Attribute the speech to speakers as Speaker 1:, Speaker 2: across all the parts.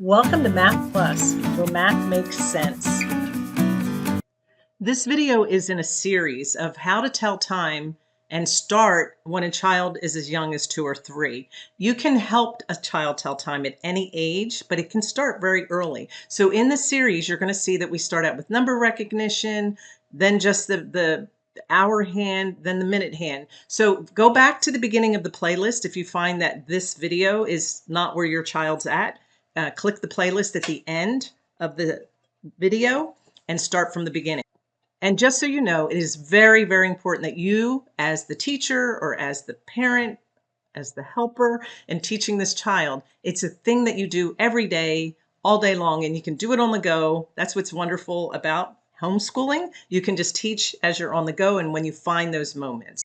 Speaker 1: Welcome to Math Plus, where math makes sense. This video is in a series of how to tell time and start when a child is as young as 2 or 3. You can help a child tell time at any age, but it can start very early. So in the series, you're going to see that we start out with number recognition, then just the hour hand, then the minute hand. So go back to the beginning of the playlist if you find that this video is not where your child's at. Click the playlist at the end of the video and start from the beginning. And just so you know, it is very, very important that you, as the teacher or as the parent, as the helper in teaching this child, it's a thing that you do every day, all day long, and you can do it on the go. That's what's wonderful about homeschooling. You can just teach as you're on the go and when you find those moments.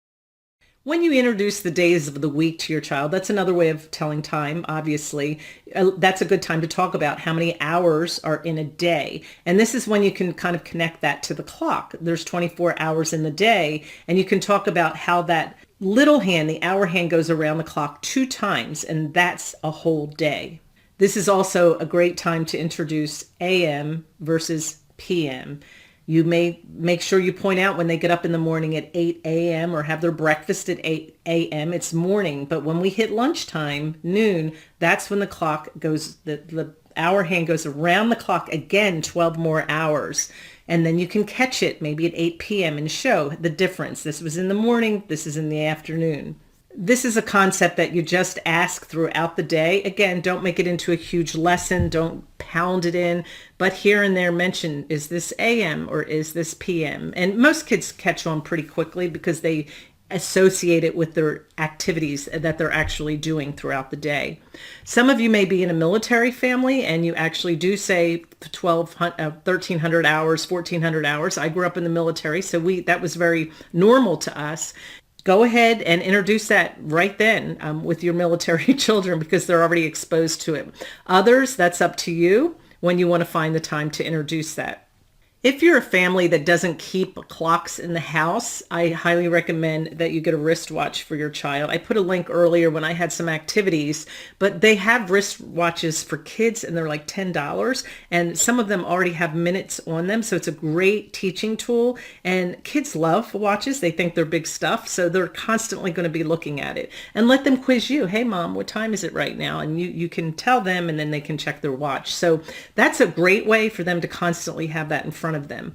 Speaker 1: When you introduce the days of the week to your child, that's another way of telling time, obviously. That's a good time to talk about how many hours are in a day. And this is when you can kind of connect that to the clock. There's 24 hours in the day, and you can talk about how that little hand, the hour hand, goes around the clock 2 times, and that's a whole day. This is also a great time to introduce AM versus PM. You may make sure you point out when they get up in the morning at 8 a.m. or have their breakfast at 8 a.m. It's morning. But when we hit lunchtime, noon, that's when the clock goes, the hour hand goes around the clock again, 12 more hours. And then you can catch it maybe at 8 p.m. and show the difference. This was in the morning. This is in the afternoon. This is a concept that you just ask throughout the day. Again, don't make it into a huge lesson. Don't pound it in. But here and there mention, is this AM or is this PM? And most kids catch on pretty quickly because they associate it with their activities that they're actually doing throughout the day. Some of you may be in a military family and you actually do say 1,300 hours, 1,400 hours. I grew up in the military, so that was very normal to us. Go ahead and introduce that right then with your military children because they're already exposed to it. Others, that's up to you when you want to find the time to introduce that. If you're a family that doesn't keep clocks in the house, I highly recommend that you get a wristwatch for your child. I put a link earlier when I had some activities, but they have wristwatches for kids and they're like $10, and some of them already have minutes on them. So it's a great teaching tool, and kids love watches. They think they're big stuff. So they're constantly going to be looking at it. And let them quiz you. Hey, Mom, what time is it right now? And you can tell them, and then they can check their watch. So that's a great way for them to constantly have that in front of them.